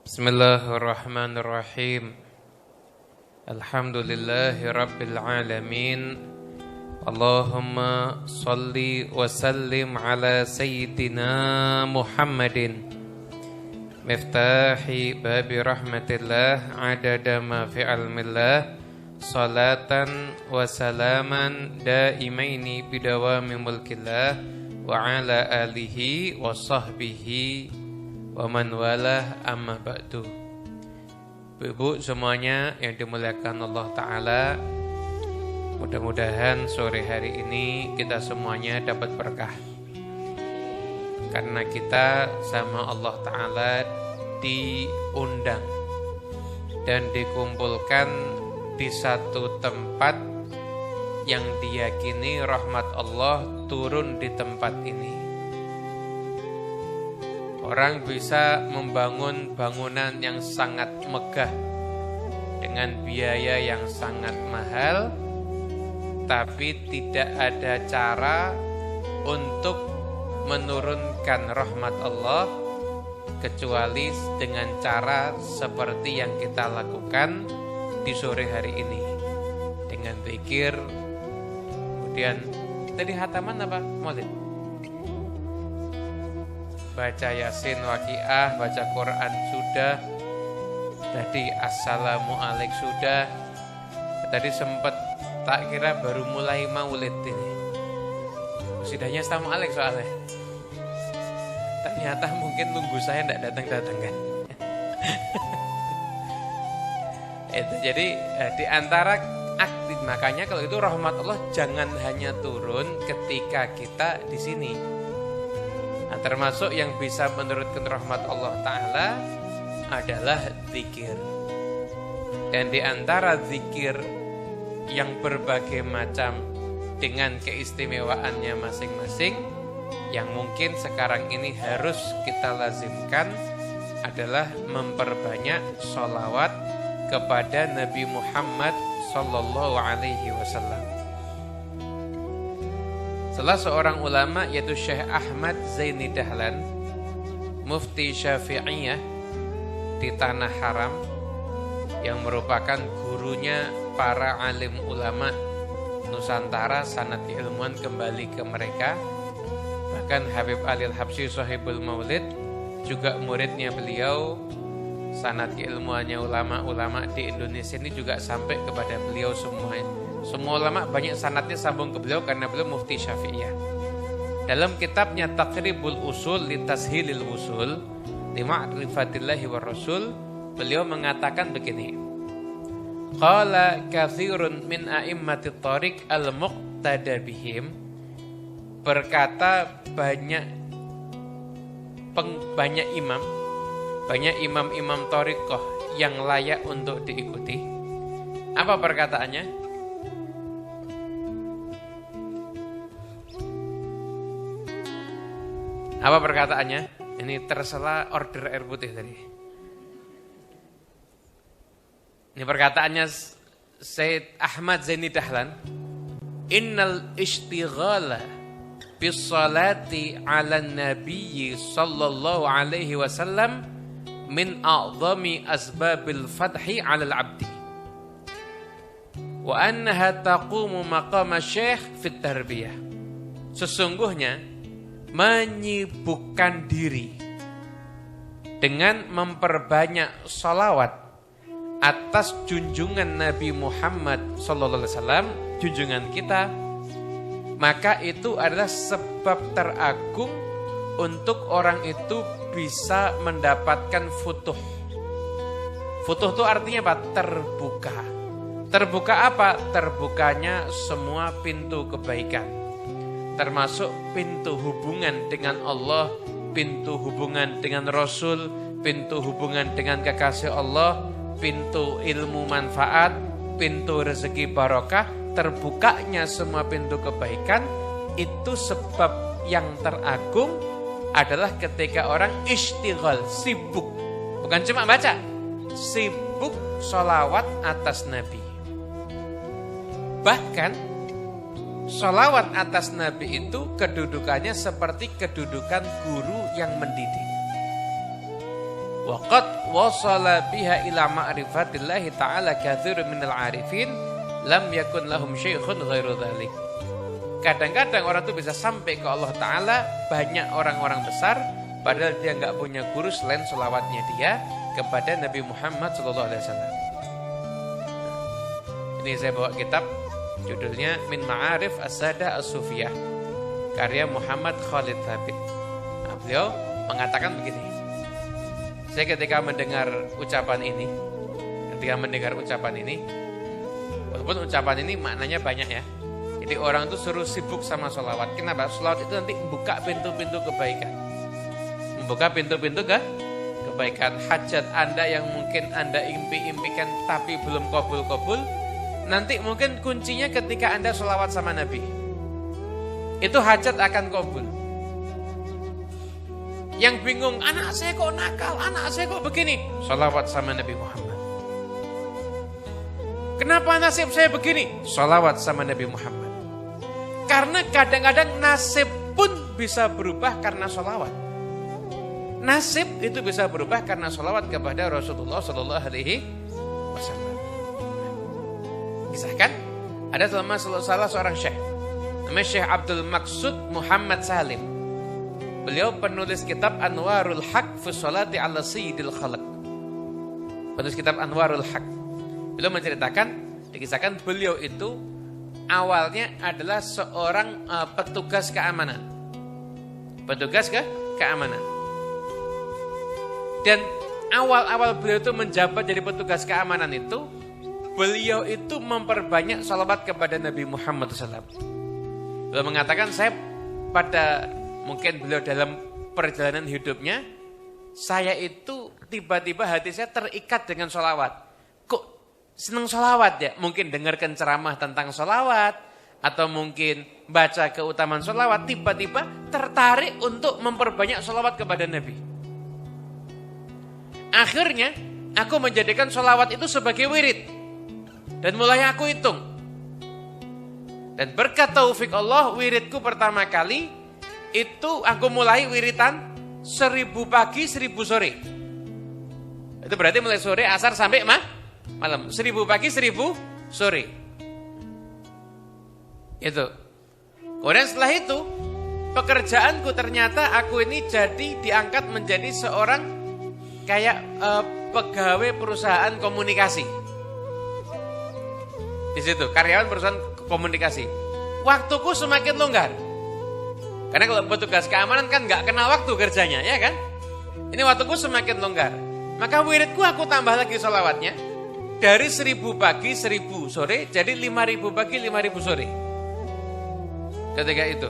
Bismillahirrahmanirrahim. Alhamdulillahi rabbil alamin. Allahumma salli wa sallim ala sayyidina Muhammadin miftahi babi rahmatillah adada ma fi ilmillah, salatan wa salaman daimaini bidawami mulkillah wa ala alihi wa sahbihi wa man walah, amma ba'du. Ibu semuanya yang dimuliakan Allah Ta'ala, mudah-mudahan sore hari ini kita semuanya dapat berkah, karena kita sama Allah Ta'ala diundang dan dikumpulkan di satu tempat yang diyakini rahmat Allah turun di tempat ini. Orang bisa membangun bangunan yang sangat megah dengan biaya yang sangat mahal, tapi tidak ada cara untuk menurunkan rahmat Allah kecuali dengan cara seperti yang kita lakukan di sore hari ini, dengan zikir. Kemudian tadi hataman apa? Maulid. Baca Yasin, Waqiah, baca Quran sudah. Tadi Assalamualaikum sudah. Tadi sempat tak kira baru mulai maulid ini. Sidahnya Assalamualaikum soalnya. Ternyata mungkin nunggu saya tidak datang-datang kan. Itu jadi di antara aktif, makanya kalau itu rahmat Allah jangan hanya turun ketika kita di sini. Nah, termasuk yang bisa menurunkan rahmat Allah Ta'ala adalah zikir. Dan di antara zikir yang berbagai macam dengan keistimewaannya masing-masing, yang mungkin sekarang ini harus kita lazimkan adalah memperbanyak sholawat kepada Nabi Muhammad Sallallahu Alaihi Wasallam. Salah seorang ulama yaitu Syekh Ahmad Zaini Dahlan, Mufti Syafi'iyah di Tanah Haram, yang merupakan gurunya para alim ulama Nusantara, sanad keilmuan kembali ke mereka. Bahkan Habib Ali Al-Habsyi Shahibul Maulid juga muridnya beliau. Sanad keilmuannya ulama-ulama di Indonesia ini juga sampai kepada beliau semua. Semua ulama banyak sanadnya sambung ke beliau karena beliau mufti Syafi'iyah. Dalam kitabnya Taqribul Usul li Tashilil Usul li Ma'rifatillahi war Rasul, beliau mengatakan begini. Qala katsirun min a'immatit thariq al-muqtada bihim, berkata banyak imam thariqah yang layak untuk diikuti. Apa perkataannya? Apa perkataannya? Ini tersela order air putih tadi. Ini perkataannya Syekh Ahmad Zaini Dahlan. Innal ishtighala bis salati ala nabiyyi sallallahu alaihi wasallam min a'zami asbabil fathi ala al-abdi. Wa annaha taqumu maqama syekh fit tarbiyah. Sesungguhnya menyibukkan diri dengan memperbanyak salawat atas junjungan Nabi Muhammad SAW, junjungan kita, maka itu adalah sebab teragung untuk orang itu bisa mendapatkan futuh. Futuh itu artinya apa? Terbuka. Terbuka apa? Terbukanya semua pintu kebaikan, termasuk pintu hubungan dengan Allah, pintu hubungan dengan Rasul, pintu hubungan dengan kekasih Allah, pintu ilmu manfaat, pintu rezeki barokah. Terbukanya semua pintu kebaikan itu sebab yang teragung adalah ketika orang istighal, sibuk, bukan cuma baca, sibuk sholawat atas Nabi. Bahkan sholawat atas Nabi itu kedudukannya seperti kedudukan guru yang mendidik. Wa qad wasala biha ila ma'rifatillahi ta'ala katsirun minal 'arifin lam yakun lahum syaikhun ghairu dzalik. Kadang-kadang orang itu bisa sampai ke Allah Ta'ala, banyak orang-orang besar, padahal dia nggak punya guru selain sholawatnya dia kepada Nabi Muhammad SAW. Ini saya bawa kitab, judulnya Min Ma'arif As-Sada As-Sufiyah, karya Muhammad Khalid Thabit. Nah, beliau mengatakan begini, saya ketika mendengar ucapan ini, walaupun ucapan ini maknanya banyak ya. Jadi orang itu suruh sibuk sama sholawat. Kenapa? Sholawat itu nanti membuka pintu-pintu kebaikan. Membuka pintu-pintu kebaikan. Hajat Anda yang mungkin Anda impi-impikan tapi belum kabul-kabul, nanti mungkin kuncinya ketika Anda sholawat sama Nabi. Itu hajat akan kabul. Yang bingung, anak saya kok nakal, anak saya kok begini. Sholawat sama Nabi Muhammad. Kenapa nasib saya begini? Sholawat sama Nabi Muhammad. Karena kadang-kadang nasib pun bisa berubah karena sholawat. Nasib itu bisa berubah karena sholawat kepada Rasulullah Sallallahu Alaihi Wasallam. Kisahkan ada salah seorang syekh, namanya Syekh Abdul Maqsud Muhammad Salim. Beliau penulis kitab Anwarul Haq fi Sholati ala Sayyidil Khalq. Penulis kitab Anwarul Haq. Beliau menceritakan, dikisahkan beliau itu awalnya adalah seorang petugas keamanan. Petugas keamanan. Dan awal-awal beliau itu menjabat jadi petugas keamanan itu, beliau itu memperbanyak salawat kepada Nabi Muhammad SAW. Beliau mengatakan, saya pada mungkin beliau dalam perjalanan hidupnya, saya itu tiba-tiba hati saya terikat dengan salawat. Senang sholawat ya, mungkin dengarkan ceramah tentang sholawat, atau mungkin baca keutamaan sholawat, tiba-tiba tertarik untuk memperbanyak sholawat kepada Nabi. Akhirnya, aku menjadikan sholawat itu sebagai wirid, dan mulai aku hitung. Dan berkat taufik Allah, wiridku pertama kali, itu aku mulai wiritan 1000 pagi, 1000 sore. Itu berarti mulai sore, asar sampai malam, 1000 pagi 1000 sore. Itu. Kemudian setelah itu, pekerjaanku ternyata aku ini jadi diangkat menjadi seorang kayak pegawai perusahaan komunikasi. Di situ, karyawan perusahaan komunikasi. Waktuku semakin longgar. Karena kalau petugas keamanan kan nggak kenal waktu kerjanya, ya kan? Ini waktuku semakin longgar. Maka wiridku aku tambah lagi sholawatnya. Dari 1000 pagi, 1000 sore, jadi 5000 pagi, 5000 sore. Ketika itu.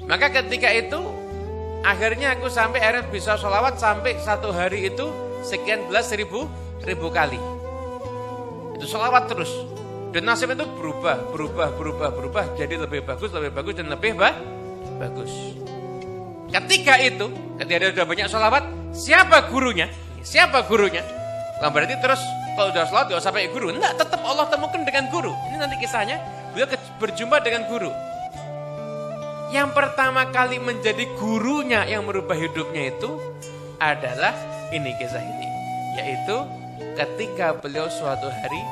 Maka ketika itu, akhirnya aku sampai bisa sholawat sampai satu hari itu sekian belas ribu kali. Itu sholawat terus. Dan nasib itu berubah. Jadi lebih bagus dan lebih bagus. Ketika itu, ketika dia sudah banyak sholawat, siapa gurunya? Nah, berarti terus kalau udah sholat gak usah pakai guru. Enggak, tetap Allah temukan dengan guru. Ini nanti kisahnya, beliau berjumpa dengan guru. Yang pertama kali menjadi gurunya yang merubah hidupnya itu adalah ini kisah ini. Yaitu ketika beliau suatu hari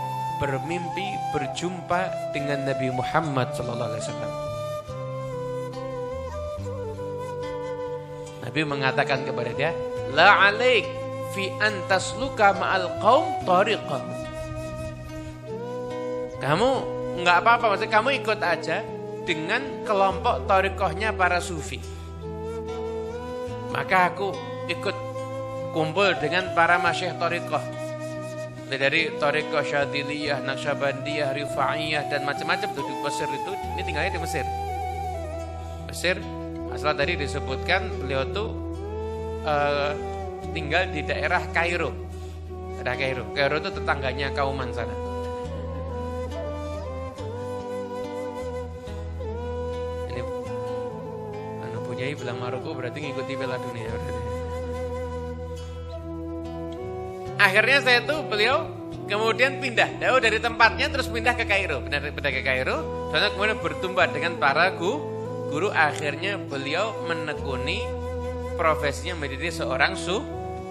bermimpi berjumpa dengan Nabi Muhammad SAW. Nabi mengatakan kepada dia, la alaik fi antasluka ma'al qaum tariqah. Kamu enggak apa-apa, maksudnya kamu ikut aja dengan kelompok tariqahnya para sufi. Maka aku ikut kumpul dengan para masyayikh tariqah. Dari tariqah Syadiliyah, Naqsyabandiyah, Rifa'iyah dan macam-macam tuh di Mesir itu. Ini tinggalnya di Mesir. Asal tadi disebutkan beliau tuh tinggal di daerah Kairo. Kairo itu tetangganya Kauman sana. Ini punyai bilang Maroko berarti ngikuti Piala Dunia. Akhirnya beliau kemudian pindah dari tempatnya terus pindah ke Kairo. Pindah ke Kairo, dan kemudian bertumbuh dengan para guru. Akhirnya beliau menekuni profesinya menjadi seorang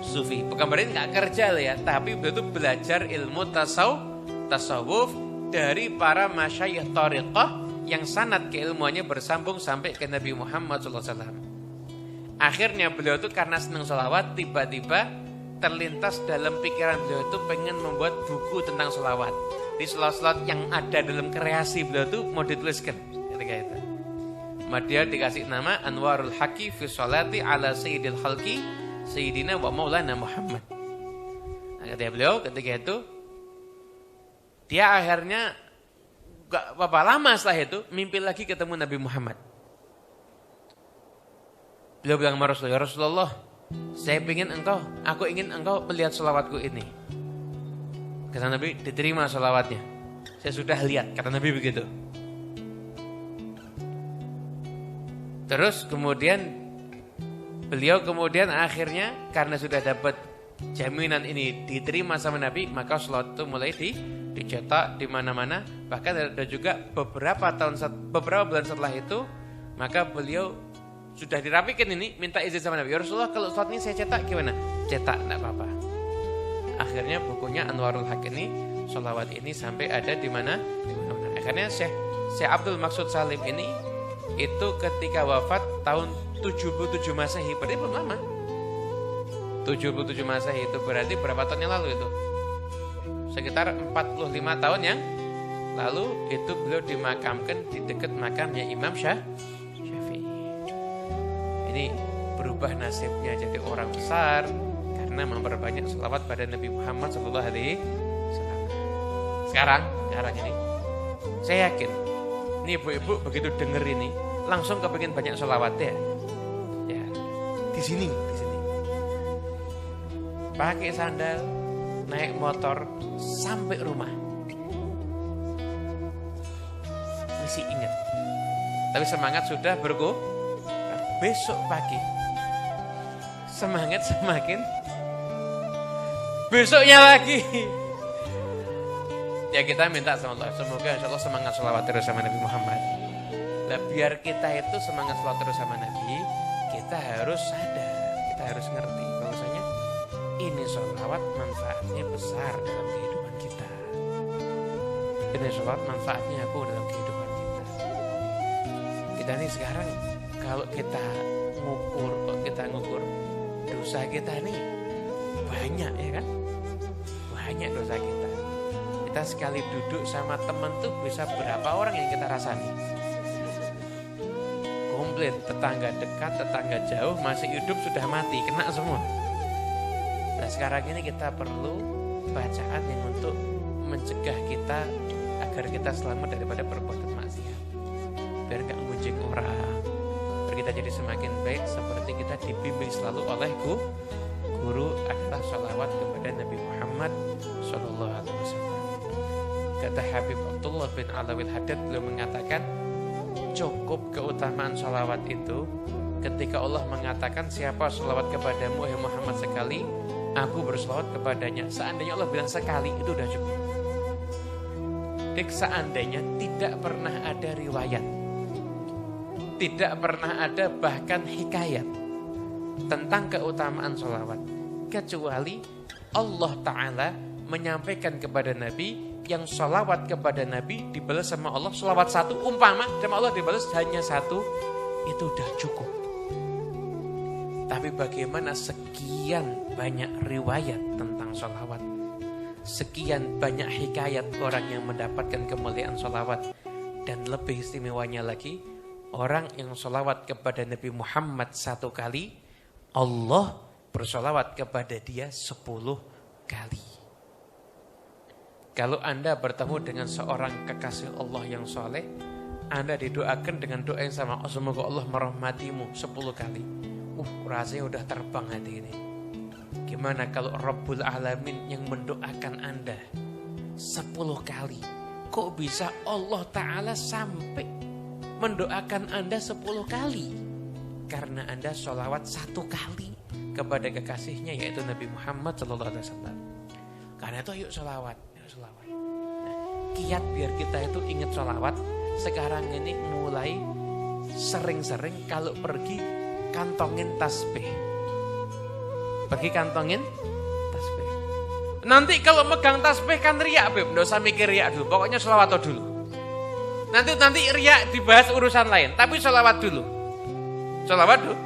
sufi. Bukan berarti nggak kerja loh ya, tapi beliau itu belajar ilmu tasawuf dari para masyayikh thariqah yang sanad keilmuannya bersambung sampai ke Nabi Muhammad SAW. Akhirnya beliau itu karena senang sholawat, tiba-tiba terlintas dalam pikiran beliau itu pengen membuat buku tentang sholawat. Di sholawat yang ada dalam kreasi beliau itu mau dituliskan ketika itu. Dia dikasih nama Anwarul Haqi fi Sholati ala Sayyidil Khalqi Sayyidina wa Maulana Muhammad. Nah, kata beliau ketika itu dia akhirnya gak apa lama setelah itu mimpi lagi ketemu Nabi Muhammad. Beliau bilang sama Rasulullah, ya Rasulullah, aku ingin engkau melihat sholawatku ini. Kata Nabi, diterima sholawatnya. Saya sudah lihat, kata Nabi begitu. Terus kemudian beliau akhirnya karena sudah dapat jaminan ini diterima sama Nabi, maka sholawat itu mulai dicetak di mana-mana. Bahkan ada juga beberapa bulan setelah itu, maka beliau sudah dirapikan ini, minta izin sama Nabi. Ya Rasulullah, kalau sholawat ini saya cetak gimana? Cetak, enggak apa-apa. Akhirnya bukunya Anwarul Haq ini, sholawat ini sampai ada di mana? Di mana-mana. Akhirnya Syekh Abdul Maqsud Salim ini itu ketika wafat tahun 77 Masehi, berarti belum lama. 77 Masehi itu berarti berapa tahun yang lalu itu? Sekitar 45 tahun yang lalu itu beliau dimakamkan di dekat makamnya Imam Syafi'i. Ini berubah nasibnya jadi orang besar karena memperbanyak selawat pada Nabi Muhammad sallallahu alaihi wasallam. Sekarang ini saya yakin ini ibu-ibu begitu denger ini langsung kepengen banyak selawat ya. Ya, di sini. Pakai sandal, naik motor sampai rumah. Masih ingat. Tapi semangat sudah besok pagi. Semangat semakin besoknya lagi. Ya kita minta sama Allah, semoga insya Allah semangat sholawat terus sama Nabi Muhammad. Nah, biar kita itu semangat sholawat terus sama Nabi, kita harus sadar, kita harus ngerti bahwasanya ini sholawat manfaatnya besar dalam kehidupan kita. Ini sholawat manfaatnya aku dalam kehidupan kita. Kita ini sekarang kalau kita ngukur dosa kita nih banyak ya kan? Banyak dosa kita. Kita sekali duduk sama teman tuh bisa berapa orang yang kita rasani. Komplit, tetangga dekat, tetangga jauh, masih hidup sudah mati, kena semua. Nah sekarang ini kita perlu bacaan yang untuk mencegah kita agar kita selamat daripada perbuatan maksiat. Biar gak ngunjing orang. Kita jadi semakin baik seperti kita dibimbing selalu oleh guru adalah sholawat kepada Nabi Muhammad Sallallahu Alaihi Wasallam. Kata Habib Abdullah bin Alawil Haddad beliau mengatakan cukup keutamaan sholawat itu ketika Allah mengatakan siapa sholawat kepadamu wahai Muhammad sekali, aku bersolawat kepadanya. Seandainya Allah bilang sekali itu udah cukup. Dik seandainya tidak pernah ada riwayat, tidak pernah ada bahkan hikayat tentang keutamaan sholawat, kecuali Allah Ta'ala menyampaikan kepada Nabi yang sholawat kepada Nabi dibalas sama Allah sholawat satu, umpama sama Allah dibalas hanya satu, itu udah cukup. Tapi bagaimana sekian banyak riwayat tentang sholawat, sekian banyak hikayat orang yang mendapatkan kemuliaan sholawat, dan lebih istimewanya lagi orang yang sholawat kepada Nabi Muhammad satu kali, Allah bersholawat kepada dia 10 kali. Kalau Anda bertemu dengan seorang kekasih Allah yang soleh, Anda didoakan dengan doa yang sama, semoga Allah merahmatimu 10 kali. Rasanya udah terbang hati ini. Gimana kalau Rabbul Alamin yang mendoakan Anda 10 kali? Kok bisa Allah Ta'ala sampai mendoakan Anda 10 kali? Karena Anda sholawat 1 kali kepada kekasihnya yaitu Nabi Muhammad SAW. Karena itu ayo sholawat. Nah, kiat biar kita itu ingat sholawat. Sekarang ini mulai sering-sering kalau pergi kantongin tasbih. Pergi kantongin tasbih. Nanti kalau megang tasbih kan riak, Beb. Nggak usah mikir riak dulu. Pokoknya sholawat dulu. Nanti riak dibahas urusan lain. Tapi sholawat dulu. Sholawat dulu.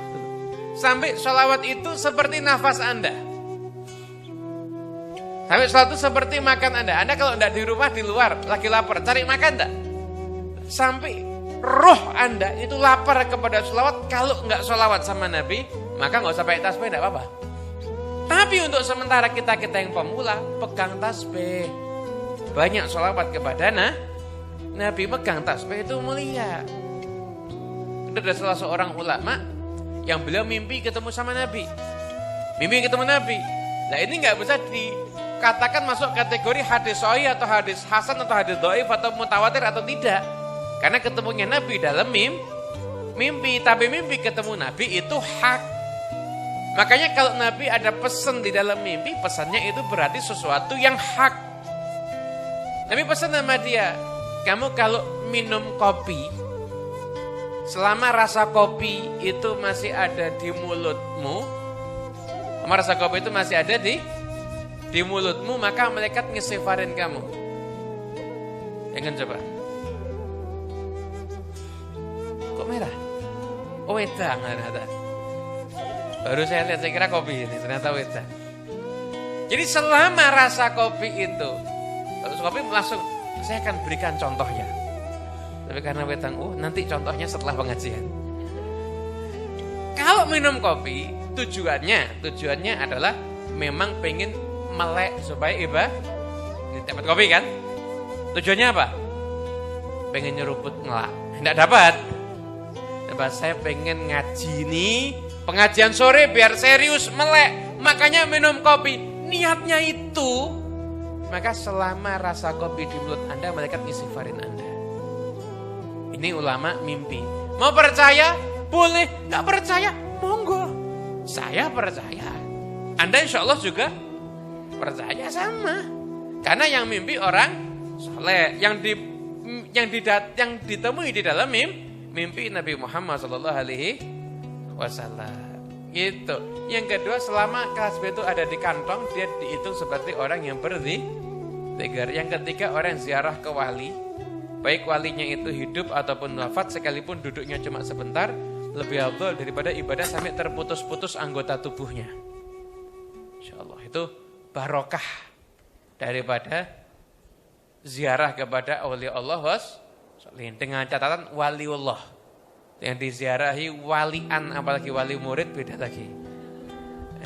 Sampai sholawat itu seperti nafas Anda. Sampai sholawat itu seperti makan Anda. Anda kalau tidak di rumah, di luar, lagi lapar, cari makan enggak? Sampai roh Anda itu lapar kepada sholawat. Kalau enggak sholawat sama Nabi, maka enggak usah pakai tasbih, enggak apa-apa. Tapi untuk sementara kita yang pemula, pegang tasbih. Banyak sholawat kepada Nabi, pegang tasbih itu mulia. Ada salah seorang ulama yang beliau mimpi ketemu sama Nabi. Mimpi ketemu Nabi. Nah ini enggak bisa dikatakan masuk kategori hadis sahih atau hadis hasan atau hadis dhaif atau mutawatir atau tidak. Karena ketemunya Nabi dalam mimpi, tapi mimpi ketemu Nabi itu hak. Makanya kalau Nabi ada pesan di dalam mimpi, pesannya itu berarti sesuatu yang hak. Nabi pesan sama dia, kamu kalau minum kopi, selama rasa kopi itu masih ada di mulutmu, rasa kopi itu masih ada di mulutmu, maka malaikat ngesifarin kamu. Jangan coba. Kok merah? Oh wedang ternyata. Baru saya lihat, saya kira kopi ini, ternyata wedang. Jadi selama rasa kopi itu, kalau kopi langsung, saya akan berikan contohnya. Tapi karena wedang, nanti contohnya setelah pengajian. Kalau minum kopi, tujuannya adalah memang pengen melek supaya dapat kopi kan? Tujuannya apa? Pengen nyeruput ngelak. Tidak dapat. Saya pengen ngaji nih, pengajian sore biar serius melek. Makanya minum kopi. Niatnya itu. Maka selama rasa kopi di mulut Anda, malaikat ngisifarin Anda. Ini ulama mimpi. Mau percaya? Boleh. Gak percaya? Monggo. Saya percaya. Anda insya Allah juga percaya sama. Karena yang mimpi orang soleh. Yang ditemui di dalam mimpi Nabi Muhammad SAW. Gitu. Yang kedua, selama tasbih itu ada di kantong, dia dihitung seperti orang yang berzikir. Yang ketiga, orang ziarah ke wali. Baik walinya itu hidup ataupun wafat, sekalipun duduknya cuma sebentar, lebih afdal daripada ibadah sampai terputus-putus anggota tubuhnya. Insyaallah itu barokah daripada ziarah kepada awliya Allah dengan catatan waliullah. Yang diziarahi walian, apalagi wali murid beda lagi.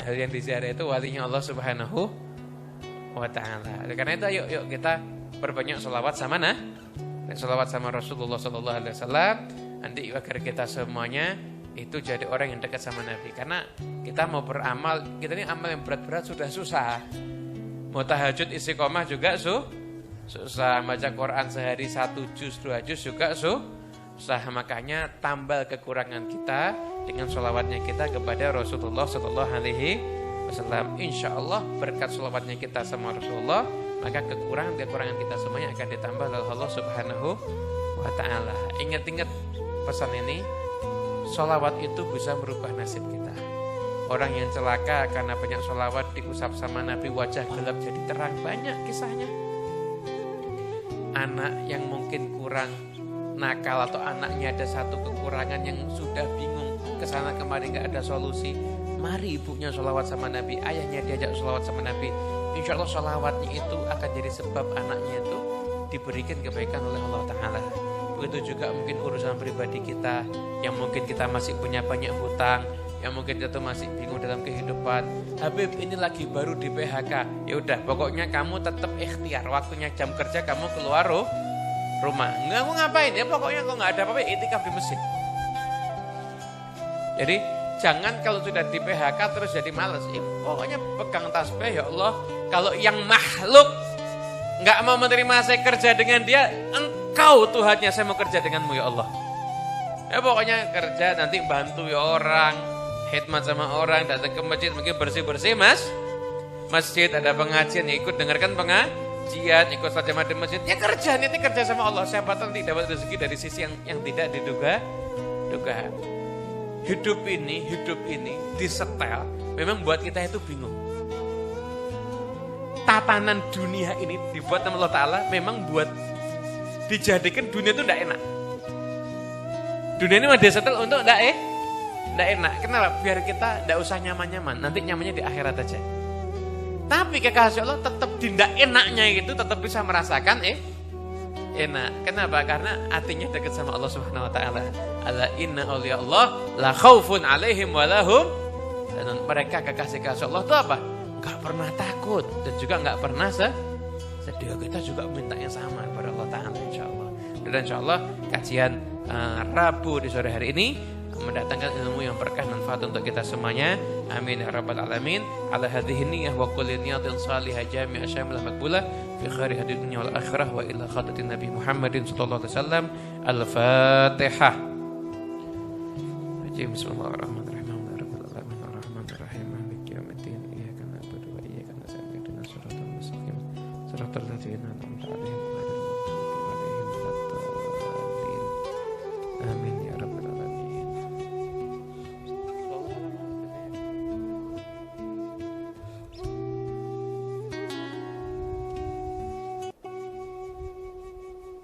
Yang diziarahi itu walinya Allah Subhanahu wa ta'ala. Karena itu yuk kita perbanyak sholawat sama sholawat sama Rasulullah SAW. Nanti agar kita semuanya itu jadi orang yang dekat sama Nabi. Karena kita mau beramal, kita ini amal yang berat-berat sudah susah. Mau tahajud istiqomah juga susah. Baca Quran sehari 1 juz 2 juz juga susah. Makanya tambal kekurangan kita dengan sholawatnya kita kepada Rasulullah SAW. Insya Allah berkat sholawatnya kita sama Rasulullah, maka kekurangan kita semuanya akan ditambah oleh Allah Subhanahu wa ta'ala. Ingat-ingat pesan ini, sholawat itu bisa merubah nasib kita. Orang yang celaka karena banyak sholawat diusap sama Nabi, wajah gelap jadi terang. Banyak kisahnya. Anak yang mungkin kurang nakal atau anaknya ada satu kekurangan yang sudah bingung kesana kemari nggak ada solusi, mari ibunya sholawat sama Nabi, ayahnya diajak sholawat sama Nabi. Insya Allah sholawatnya itu akan jadi sebab anaknya itu diberikan kebaikan oleh Allah Ta'ala. Begitu juga mungkin urusan pribadi kita yang mungkin kita masih punya banyak hutang, yang mungkin kita masih bingung dalam kehidupan. Habib ini lagi baru di PHK. Ya udah, pokoknya kamu tetap ikhtiar. Waktunya jam kerja kamu keluar rumah. Nggak mau ngapain ya? Pokoknya kalau nggak ada apa-apa, itikaf di masjid. Jadi jangan kalau sudah di PHK terus jadi malas. Pokoknya pegang tasbih ya Allah. Kalau yang makhluk nggak mau menerima saya kerja dengan dia, Engkau Tuhannya, saya mau kerja denganmu ya Allah. Ya pokoknya kerja nanti bantu ya orang, khidmat sama orang, datang ke masjid mungkin bersih-bersih masjid ada pengajian ya ikut dengarkan pengajian, ikut salat jamaah di masjid. Ya kerja, nanti kerja sama Allah. Siapa tahu nanti dapat rezeki dari sisi yang tidak diduga. hidup ini disetel memang buat kita itu bingung. Tatanan dunia ini dibuat sama Allah Ta'ala memang buat dijadikan dunia itu tidak enak. Dunia ini mau disetel untuk tidak enak. Kenapa? Biar kita tidak usah nyaman-nyaman. Nanti nyamannya di akhirat aja. Tapi kekasih Allah tetap tidak enaknya itu tetap bisa merasakan enak. Kenapa? Karena hatinya dekat sama Allah Subhanahu Wa Ta'ala. Ala inna awliya Allah la khaufun alaihim walahum. Dan mereka kekasih Allah itu apa? Gak pernah takut dan juga gak pernah sedih. Kita juga minta yang sama kepada Allah Ta'ala insyaAllah. Dan insyaAllah kajian Rabu di sore hari ini mendatangkan ilmu yang berkah manfaat untuk kita semuanya. Amin ya rabbal alamin. Ala hadhihi niyyah wa kulli niyatin salihah jami'ah syamilah maqbulah fi khairi hadid dunya wal akhirah wa ila khatatin Nabi Muhammadin sallallahu alaihi wasallam. Al-Fatihah. Bismillahirrahmanirrahim. صراط الذين أنعمت عليهم غير المغضوب عليهم ولا الضالين آمين.